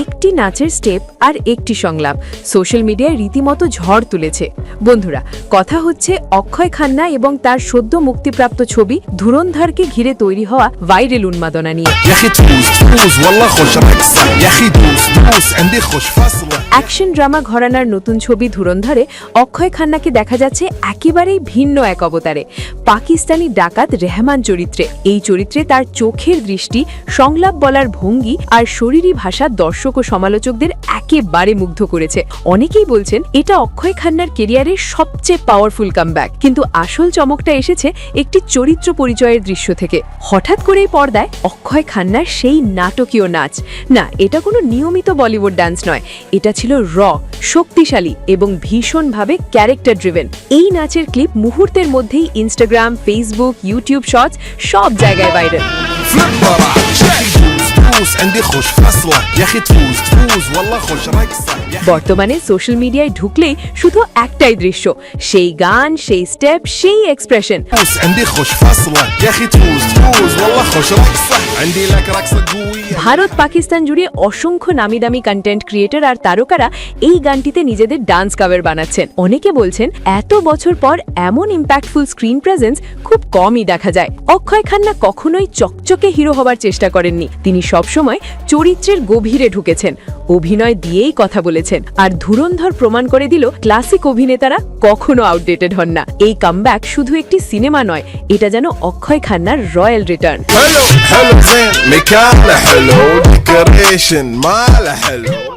একটি নাচের স্টেপ আর একটি সংলাপ সোশ্যাল মিডিয়ায় রীতিমতো ঝড় তুলেছে। বন্ধুরা, কথা হচ্ছে অক্ষয় খান্না এবং তার সদ্য মুক্তিপ্রাপ্ত ছবি ধুরন্ধরকে ঘিরে তৈরি হওয়া ভাইরাল উন্মাদনা নিয়ে। অ্যাকশন ড্রামা ঘরানার নতুন ছবি ধুরন্ধরে অক্ষয় খান্নাকে দেখা যাচ্ছে একেবারেই ভিন্ন এক অবতারে। পাকিস্তানি ডাকাত রেহমান চরিত্রে। এই চরিত্রে তার চোখের দৃষ্টি, সংলাপ বলার ভঙ্গি আর শরীরী ভাষা দর্শক ও সমালোচকদের একেবারে মুগ্ধ করেছে। অনেকেই বলছেন এটা অক্ষয় খান্নার কেরিয়ারের সবচেয়ে পাওয়ারফুল কামব্যাক। কিন্তু আসল চমকটা এসেছে একটি চরিত্র পরিচয়ের দৃশ্য থেকে। হঠাৎ করেই পর্দায় অক্ষয় খান্নার সেই নাটকীয় নাচ। না, এটা কোনো নিয়মিত বলিউড ডান্স নয়, এটা ছিল শক্তিশালী এবং ভীষণভাবে ক্যারেক্টার ড্রিভেন। এই নাচের ক্লিপ মুহূর্তের মধ্যেই ইনস্টাগ্রাম, ফেসবুক, ইউটিউব শর্টস সব জায়গায় ভাইরাল। বর্তমানে সোশ্যাল মিডিয়ায় ঢুকলেই শুধু একটাই দৃশ্য, সেই গান, সেই স্টেপ, সেই এক্সপ্রেশন। ভারত পাকিস্তান জুড়ে অসংখ্য নামি দামি কন্টেন্ট ক্রিয়েটর আর তারকারা এই গানটিতে নিজেদের ডান্স কভার বানাচ্ছেন। অনেকে বলছেন এত বছর পর এমন ইম্প্যাক্টফুল স্ক্রিন প্রেজেন্স খুব কমই দেখা যায়। অক্ষয় খান্না কখনোই চকচকে হিরো হবার চেষ্টা করেননি, তিনি সবসময় চরিত্রের গভীরে ঢুকেছেন, অভিনয় দিয়েই কথা বলেছেন। আর ধুরন্ধর প্রমাণ করে দিল ক্লাসিক অভিনেতারা কখনো আউটডেটেড হন না। এই কামব্যাক শুধু একটি সিনেমা নয়, এটা যেন অক্ষয় খান্নার royal return. hello, hello, man, make all hello, decoration, my hello.